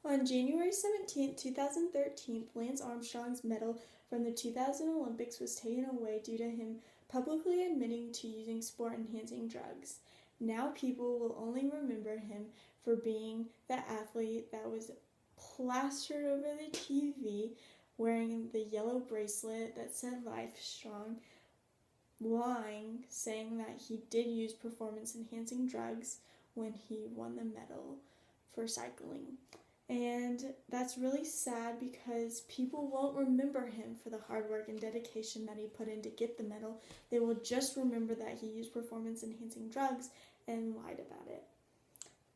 On January 17, 2013, Lance Armstrong's medal from the 2000 Olympics was taken away due to him publicly admitting to using sport-enhancing drugs. Now people will only remember him for being the athlete that was plastered over the TV wearing the yellow bracelet that said Life Strong, lying, saying that he did use performance-enhancing drugs when he won the medal for cycling. And that's really sad because people won't remember him for the hard work and dedication that he put in to get the medal. They will just remember that he used performance-enhancing drugs and lied about it.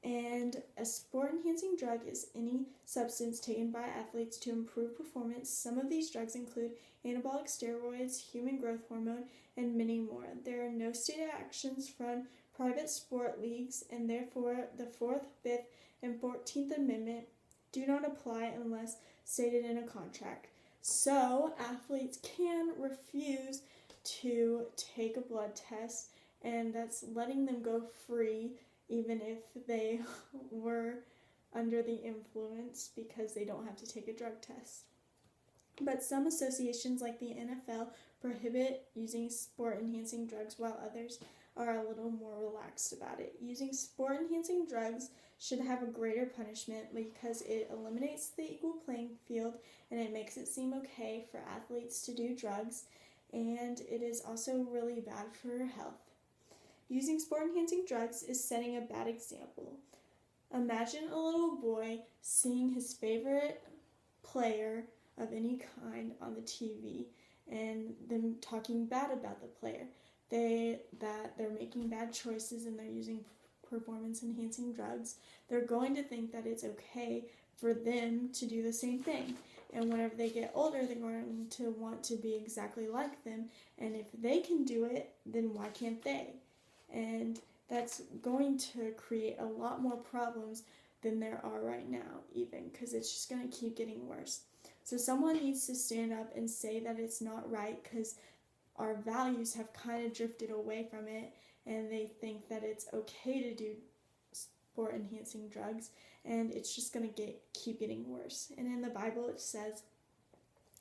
And a sport-enhancing drug is any substance taken by athletes to improve performance. Some of these drugs include anabolic steroids, human growth hormone, and many more. There are no stated actions from private sport leagues, and therefore the 4th, 5th, and 14th Amendment do not apply unless stated in a contract. So athletes can refuse to take a blood test, and that's letting them go free even if they were under the influence because they don't have to take a drug test. But some associations like the NFL prohibit using sport-enhancing drugs while others are a little more relaxed about it. Using sport-enhancing drugs should have a greater punishment because it eliminates the equal playing field and it makes it seem okay for athletes to do drugs, and it is also really bad for your health. Using sport-enhancing drugs is setting a bad example. Imagine a little boy seeing his favorite player of any kind on the TV and them talking bad about the player. That they're making bad choices and they're using performance-enhancing drugs. They're going to think that it's okay for them to do the same thing. And whenever they get older, they're going to want to be exactly like them. And if they can do it, then why can't they? And that's going to create a lot more problems than there are right now, even, because it's just going to keep getting worse. So someone needs to stand up and say that it's not right because our values have kind of drifted away from it, and they think that it's okay to do sport-enhancing drugs, and it's just going to keep getting worse. And in the Bible it says,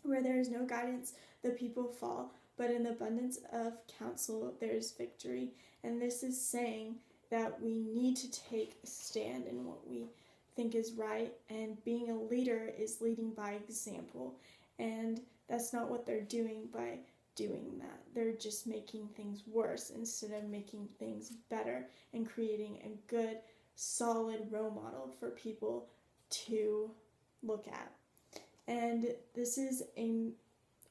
where there is no guidance, the people fall, but in the abundance of counsel there is victory. And this is saying that we need to take a stand in what we think is right, and being a leader is leading by example. And that's not what they're doing by doing that. They're just making things worse instead of making things better and creating a good, solid role model for people to look at. And this is a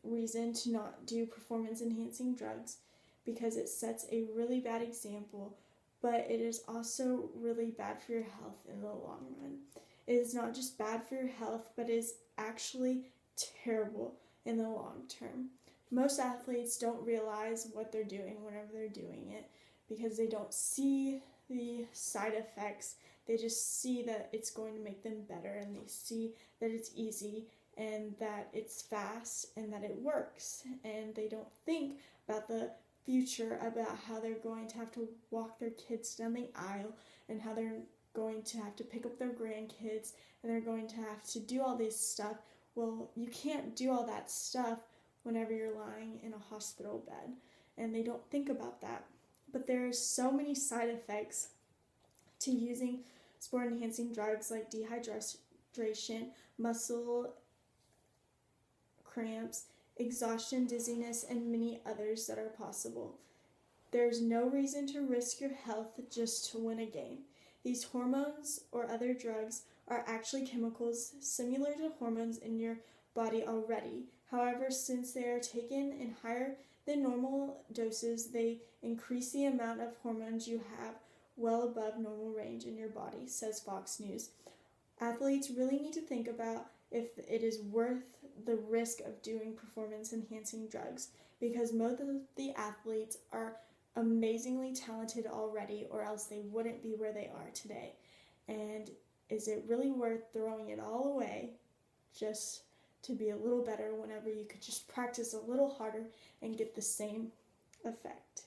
reason to not do performance-enhancing drugs because it sets a really bad example, but it is also really bad for your health in the long run. It is not just bad for your health, but it is actually terrible in the long term. Most athletes don't realize what they're doing whenever they're doing it because they don't see the side effects. They just see that it's going to make them better, and they see that it's easy and that it's fast and that it works. And they don't think about the future, about how they're going to have to walk their kids down the aisle and how they're going to have to pick up their grandkids and they're going to have to do all this stuff. Well, you can't do all that stuff whenever you're lying in a hospital bed, and they don't think about that. But there are so many side effects to using sport-enhancing drugs like dehydration, muscle cramps, exhaustion, dizziness, and many others that are possible. There's no reason to risk your health just to win a game. These hormones or other drugs are actually chemicals similar to hormones in your body already. However, since they are taken in higher than normal doses, they increase the amount of hormones you have well above normal range in your body, says Fox News. Athletes really need to think about if it is worth the risk of doing performance-enhancing drugs, because most of the athletes are amazingly talented already, or else they wouldn't be where they are today. And is it really worth throwing it all away just to be a little better whenever you could just practice a little harder and get the same effect?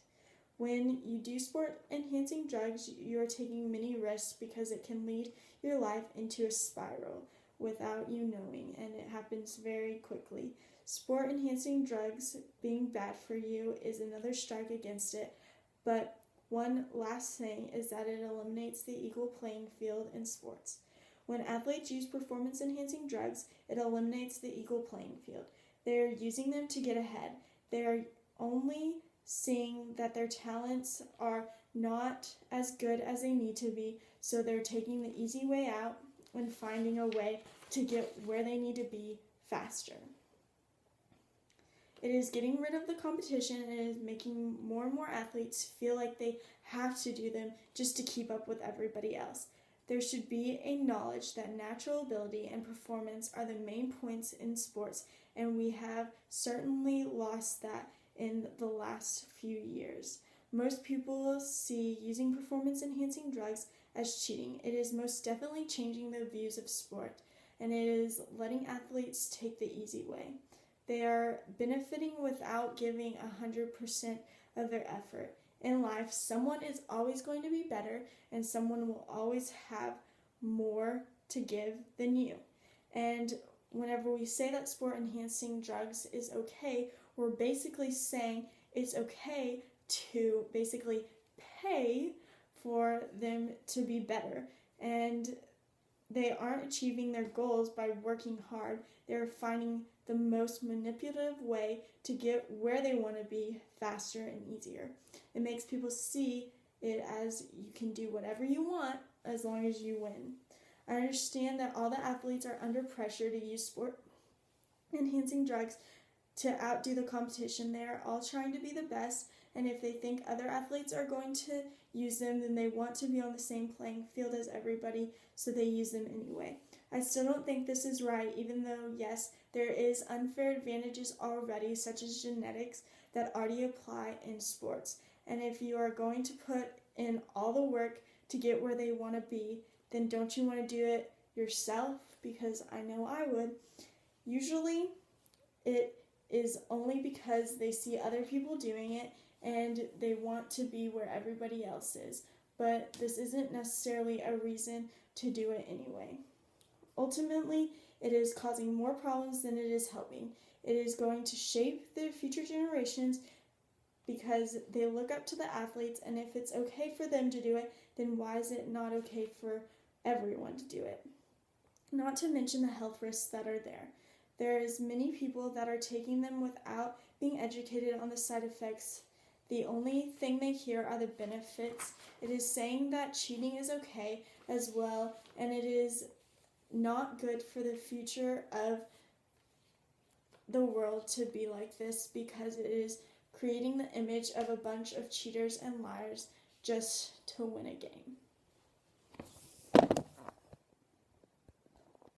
When you do sport-enhancing drugs, you are taking many risks because it can lead your life into a spiral. without you knowing, and it happens very quickly. Sport enhancing drugs being bad for you is another strike against it, but one last thing is that it eliminates the equal playing field in sports. When athletes use performance enhancing drugs, it eliminates the equal playing field. They are using them to get ahead. They are only seeing that their talents are not as good as they need to be, so they're taking the easy way out and finding a way to get where they need to be faster. It is getting rid of the competition and it is making more and more athletes feel like they have to do them just to keep up with everybody else. There should be a knowledge that natural ability and performance are the main points in sports, and we have certainly lost that in the last few years. Most people see using performance-enhancing drugs as cheating. It is most definitely changing the views of sport, and it is letting athletes take the easy way. They are benefiting without giving 100% of their effort. In life, someone is always going to be better, and someone will always have more to give than you. And whenever we say that sport-enhancing drugs is okay, we're basically saying it's okay to basically pay for them to be better. And they aren't achieving their goals by working hard. They're finding the most manipulative way to get where they want to be faster and easier. It makes people see it as you can do whatever you want as long as you win. I understand that all the athletes are under pressure to use sport-enhancing drugs to outdo the competition. They are all trying to be the best, and if they think other athletes are going to use them, then they want to be on the same playing field as everybody, so they use them anyway. I still don't think this is right, even though, yes, there is unfair advantages already, such as genetics, that already apply in sports. And if you are going to put in all the work to get where they want to be, then don't you want to do it yourself? Because I know I would. Usually, it is only because they see other people doing it and they want to be where everybody else is. But this isn't necessarily a reason to do it anyway. Ultimately, it is causing more problems than it is helping. It is going to shape the future generations because they look up to the athletes, and if it's okay for them to do it, then why is it not okay for everyone to do it? Not to mention the health risks that are there. There is many people that are taking them without being educated on the side effects. The only thing they hear are the benefits. It is saying that cheating is okay as well, and it is not good for the future of the world to be like this, because it is creating the image of a bunch of cheaters and liars just to win a game.